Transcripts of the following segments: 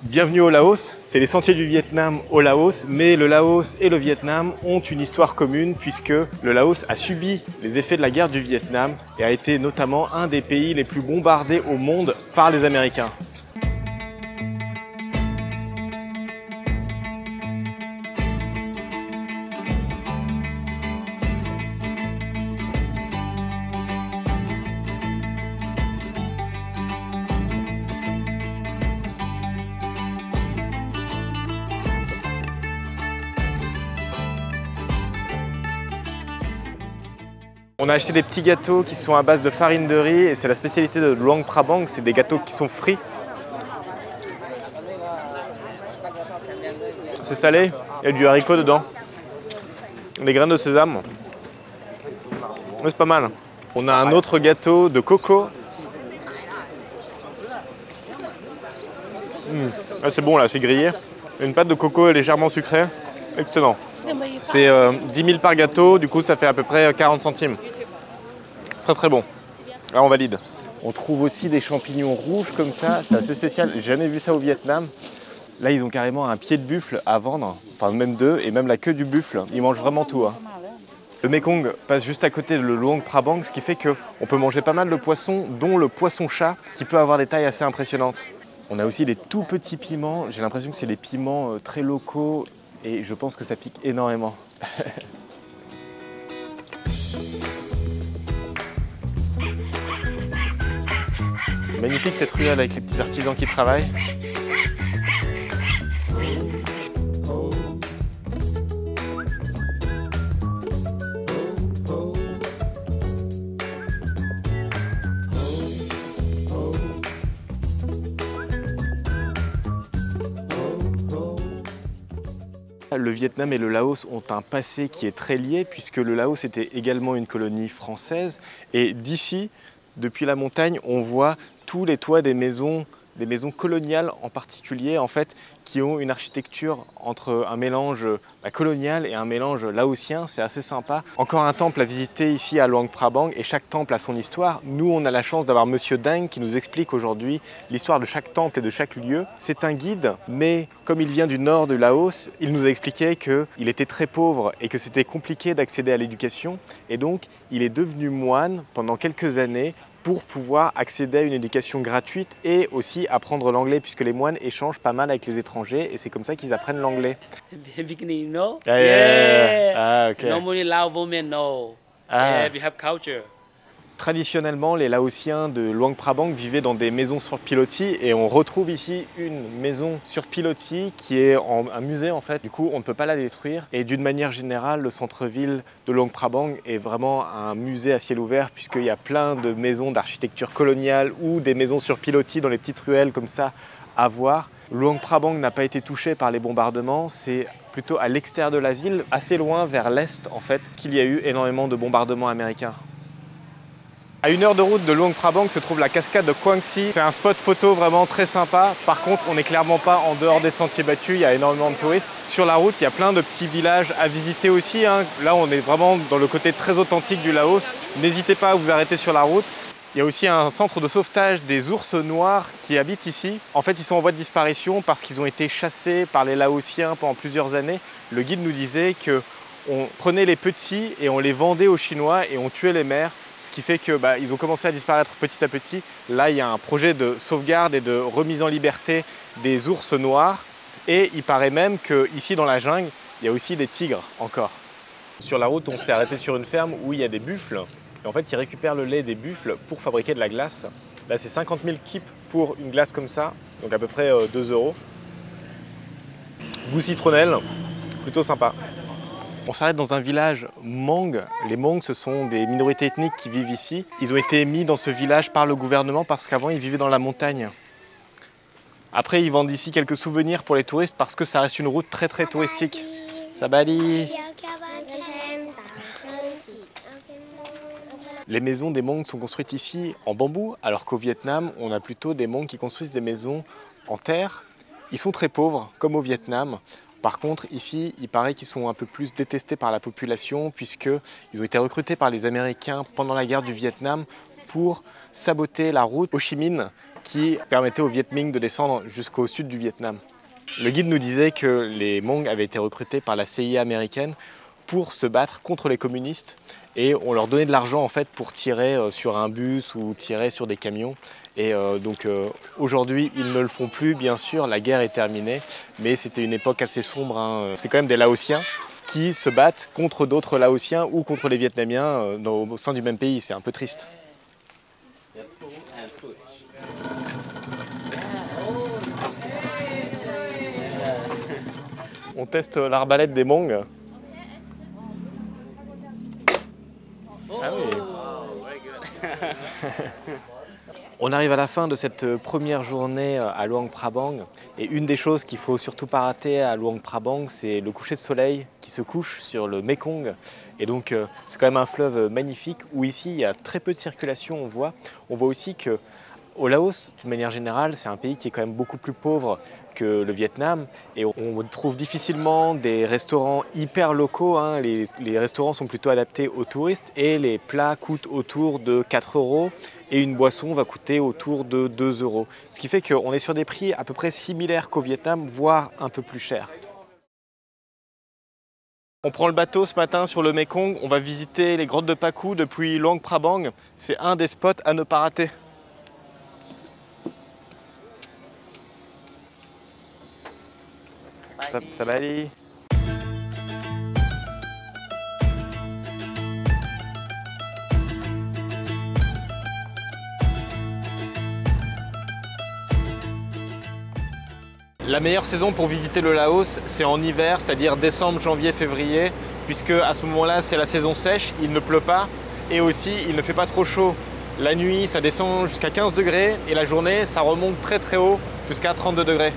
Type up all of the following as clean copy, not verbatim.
Bienvenue au Laos, c'est les sentiers du Vietnam au Laos, mais le Laos et le Vietnam ont une histoire commune puisque le Laos a subi les effets de la guerre du Vietnam et a été notamment un des pays les plus bombardés au monde par les Américains. On a acheté des petits gâteaux qui sont à base de farine de riz et c'est la spécialité de Luang Prabang, c'est des gâteaux qui sont frits. C'est salé, il y a du haricot dedans, des graines de sésame. C'est pas mal. On a un autre gâteau de coco. C'est bon là, c'est grillé. Une pâte de coco légèrement sucrée, excellent. C'est 10 000 par gâteau, du coup ça fait à peu près 40 centimes. Très très bon. Là on valide. On trouve aussi des champignons rouges comme ça, c'est assez spécial. J'ai jamais vu ça au Vietnam. Là ils ont carrément un pied de buffle à vendre, enfin même deux, et même la queue du buffle. Ils mangent vraiment tout. Le Mekong passe juste à côté de le Luang Prabang, ce qui fait qu'on peut manger pas mal de poissons, dont le poisson-chat, qui peut avoir des tailles assez impressionnantes. On a aussi des tout petits piments. J'ai l'impression que c'est des piments très locaux. Et je pense que ça pique énormément. Magnifique cette ruelle avec les petits artisans qui travaillent. Le Vietnam et le Laos ont un passé qui est très lié puisque le Laos était également une colonie française et d'ici, depuis la montagne, on voit tous les toits des maisons coloniales en particulier en fait, qui ont une architecture entre un mélange colonial et un mélange laotien, c'est assez sympa. Encore un temple à visiter ici à Luang Prabang et chaque temple a son histoire. Nous on a la chance d'avoir Monsieur Dang qui nous explique aujourd'hui l'histoire de chaque temple et de chaque lieu. C'est un guide, mais comme il vient du nord du Laos, il nous a expliqué qu'il était très pauvre et que c'était compliqué d'accéder à l'éducation et donc il est devenu moine pendant quelques années pour pouvoir accéder à une éducation gratuite et aussi apprendre l'anglais puisque les moines échangent pas mal avec les étrangers et c'est comme ça qu'ils apprennent l'anglais. Beginning, no? Yeah. Ah, okay. Normally Lao women know. Ah. Yeah, we have culture. Traditionnellement, les Laotiens de Luang Prabang vivaient dans des maisons sur pilotis et on retrouve ici une maison sur pilotis qui est un musée en fait. Du coup, on ne peut pas la détruire et d'une manière générale, le centre-ville de Luang Prabang est vraiment un musée à ciel ouvert puisqu'il y a plein de maisons d'architecture coloniale ou des maisons sur pilotis dans les petites ruelles comme ça à voir. Luang Prabang n'a pas été touché par les bombardements, c'est plutôt à l'extérieur de la ville, assez loin vers l'est en fait, qu'il y a eu énormément de bombardements américains. À 1 heure de route de Luang Prabang se trouve la cascade de Quang Si. C'est un spot photo vraiment très sympa. Par contre, on n'est clairement pas en dehors des sentiers battus, il y a énormément de touristes. Sur la route, il y a plein de petits villages à visiter aussi. Là, on est vraiment dans le côté très authentique du Laos. N'hésitez pas à vous arrêter sur la route. Il y a aussi un centre de sauvetage des ours noirs qui habitent ici. En fait, ils sont en voie de disparition parce qu'ils ont été chassés par les Laotiens pendant plusieurs années. Le guide nous disait qu'on prenait les petits et on les vendait aux Chinois et on tuait les mères. Ce qui fait qu'ils ont commencé à disparaître petit à petit. Là, il y a un projet de sauvegarde et de remise en liberté des ours noirs. Et il paraît même qu'ici, dans la jungle, il y a aussi des tigres encore. Sur la route, on s'est arrêté sur une ferme où il y a des buffles. Et en fait, ils récupèrent le lait des buffles pour fabriquer de la glace. Là, c'est 50 000 kips pour une glace comme ça, donc à peu près 2 €. Goût citronnelle, plutôt sympa. On s'arrête dans un village Hmong. Les Hmong, ce sont des minorités ethniques qui vivent ici. Ils ont été mis dans ce village par le gouvernement parce qu'avant, ils vivaient dans la montagne. Après, ils vendent ici quelques souvenirs pour les touristes parce que ça reste une route très très touristique. Sabali. Les maisons des Hmong sont construites ici en bambou, alors qu'au Vietnam, on a plutôt des Hmong qui construisent des maisons en terre. Ils sont très pauvres, comme au Vietnam. Par contre, ici, il paraît qu'ils sont un peu plus détestés par la population puisqu'ils ont été recrutés par les Américains pendant la guerre du Vietnam pour saboter la route Ho Chi Minh qui permettait aux Viet Minh de descendre jusqu'au sud du Vietnam. Le guide nous disait que les Hmong avaient été recrutés par la CIA américaine pour se battre contre les communistes et on leur donnait de l'argent en fait pour tirer sur un bus ou tirer sur des camions. Et aujourd'hui, ils ne le font plus, bien sûr, la guerre est terminée, mais c'était une époque assez sombre, hein. C'est quand même des Laotiens qui se battent contre d'autres Laotiens ou contre les Vietnamiens au sein du même pays, c'est un peu triste. On teste l'arbalète des Hmong. Ah oui. On arrive à la fin de cette première journée à Luang Prabang et une des choses qu'il faut surtout pas rater à Luang Prabang, c'est le coucher de soleil qui se couche sur le Mekong. Et donc c'est quand même un fleuve magnifique où ici il y a très peu de circulation, on voit. On voit aussi que au Laos, de manière générale, c'est un pays qui est quand même beaucoup plus pauvre que le Vietnam et on trouve difficilement des restaurants hyper locaux, hein. Les restaurants sont plutôt adaptés aux touristes et les plats coûtent autour de 4 € et une boisson va coûter autour de 2 €. Ce qui fait qu'on est sur des prix à peu près similaires qu'au Vietnam, voire un peu plus chers. On prend le bateau ce matin sur le Mekong, on va visiter les grottes de Paku depuis Luang Prabang. C'est un des spots à ne pas rater. Ça va aller. La meilleure saison pour visiter le Laos, c'est en hiver, c'est-à-dire décembre, janvier, février, puisque à ce moment-là, c'est la saison sèche, il ne pleut pas et aussi il ne fait pas trop chaud. La nuit, ça descend jusqu'à 15 degrés et la journée, ça remonte très très haut, jusqu'à 32 degrés.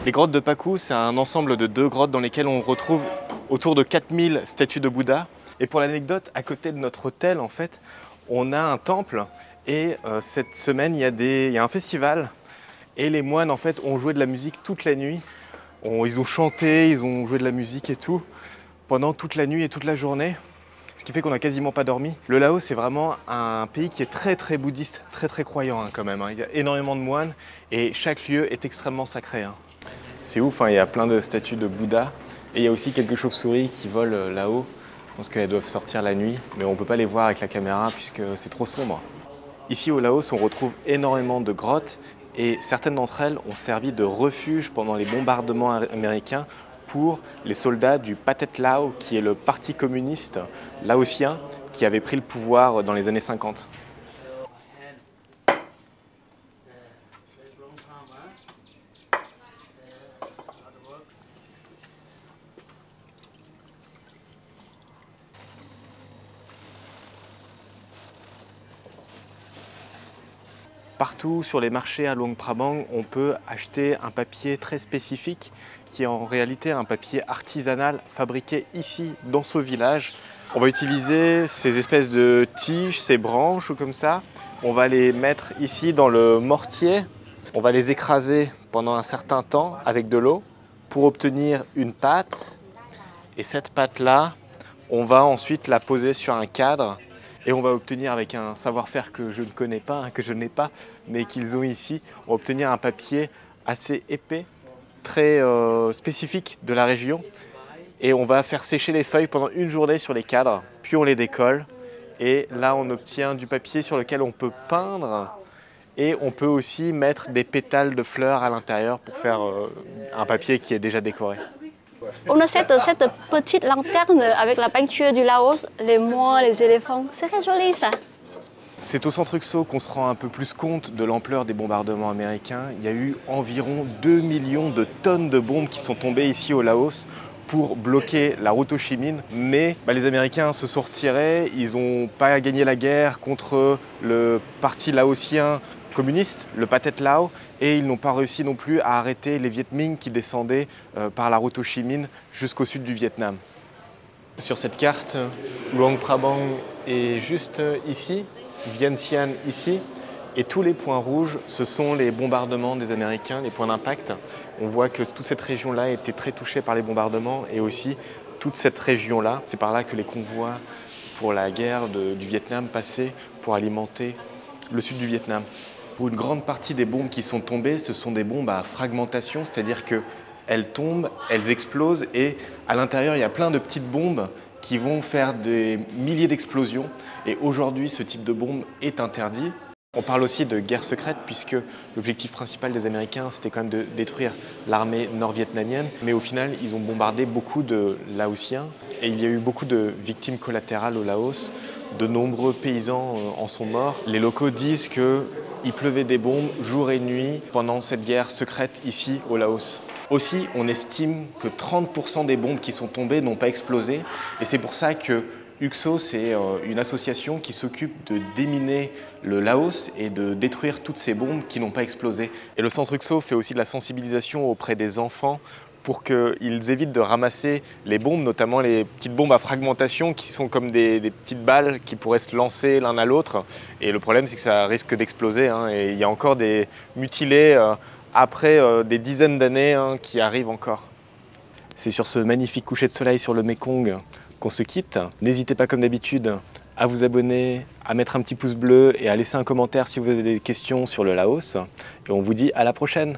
Les grottes de Paku, c'est un ensemble de 2 grottes dans lesquelles on retrouve autour de 4000 statues de Bouddha. Et pour l'anecdote, à côté de notre hôtel, en fait, on a un temple et cette semaine, il y a un festival et les moines, en fait, ont joué de la musique toute la nuit. Ils ont chanté, ils ont joué de la musique et tout pendant toute la nuit et toute la journée, ce qui fait qu'on n'a quasiment pas dormi. Le Laos, c'est vraiment un pays qui est très très bouddhiste, très très croyant hein, quand même, hein. Il y a énormément de moines et chaque lieu est extrêmement sacré, hein. C'est ouf, hein, il y a plein de statues de Bouddha et il y a aussi quelques chauves-souris qui volent là-haut. Je pense qu'elles doivent sortir la nuit, mais on ne peut pas les voir avec la caméra puisque c'est trop sombre. Ici au Laos, on retrouve énormément de grottes et certaines d'entre elles ont servi de refuge pendant les bombardements américains pour les soldats du Pathet Lao, qui est le parti communiste laotien qui avait pris le pouvoir dans les années 50. Partout sur les marchés à Luang Prabang, on peut acheter un papier très spécifique qui est en réalité un papier artisanal fabriqué ici dans ce village. On va utiliser ces espèces de tiges, ces branches comme ça. On va les mettre ici dans le mortier. On va les écraser pendant un certain temps avec de l'eau pour obtenir une pâte. Et cette pâte-là, on va ensuite la poser sur un cadre. Et on va obtenir, avec un savoir-faire que je ne connais pas, hein, que je n'ai pas, mais qu'ils ont ici, on va obtenir un papier assez épais, très spécifique de la région. Et on va faire sécher les feuilles pendant une journée sur les cadres, puis on les décolle. Et là, on obtient du papier sur lequel on peut peindre. Et on peut aussi mettre des pétales de fleurs à l'intérieur pour faire un papier qui est déjà décoré. On a cette petite lanterne avec la peinture du Laos, les mois, les éléphants. C'est très joli ça. C'est au centre Xo qu'on se rend un peu plus compte de l'ampleur des bombardements américains. Il y a eu environ 2 millions de tonnes de bombes qui sont tombées ici au Laos pour bloquer la route Ho Chi Minh. Mais les Américains se sont retirés, ils n'ont pas gagné la guerre contre le parti laotien communiste, le Pathet Lao, et ils n'ont pas réussi non plus à arrêter les Viet Minh qui descendaient par la route Ho Chi Minh jusqu'au sud du Vietnam. Sur cette carte, Luang Prabang est juste ici, Vientiane ici, et tous les points rouges, ce sont les bombardements des Américains, les points d'impact. On voit que toute cette région-là était très touchée par les bombardements et aussi toute cette région-là. C'est par là que les convois pour la guerre du Vietnam passaient pour alimenter le sud du Vietnam. Pour une grande partie des bombes qui sont tombées, ce sont des bombes à fragmentation, c'est-à-dire qu'elles tombent, elles explosent et à l'intérieur, il y a plein de petites bombes qui vont faire des milliers d'explosions. Et aujourd'hui, ce type de bombe est interdit. On parle aussi de guerre secrète puisque l'objectif principal des Américains, c'était quand même de détruire l'armée nord-vietnamienne. Mais au final, ils ont bombardé beaucoup de Laotiens et il y a eu beaucoup de victimes collatérales au Laos. De nombreux paysans en sont morts. Les locaux disent qu'il pleuvait des bombes jour et nuit pendant cette guerre secrète ici au Laos. Aussi, on estime que 30% des bombes qui sont tombées n'ont pas explosé. Et c'est pour ça que UXO, c'est une association qui s'occupe de déminer le Laos et de détruire toutes ces bombes qui n'ont pas explosé. Et le centre UXO fait aussi de la sensibilisation auprès des enfants pour qu'ils évitent de ramasser les bombes, notamment les petites bombes à fragmentation qui sont comme des petites balles qui pourraient se lancer l'un à l'autre. Et le problème, c'est que ça risque d'exploser. Et il y a encore des mutilés après des dizaines d'années qui arrivent encore. C'est sur ce magnifique coucher de soleil sur le Mekong qu'on se quitte. N'hésitez pas comme d'habitude à vous abonner, à mettre un petit pouce bleu et à laisser un commentaire si vous avez des questions sur le Laos. Et on vous dit à la prochaine.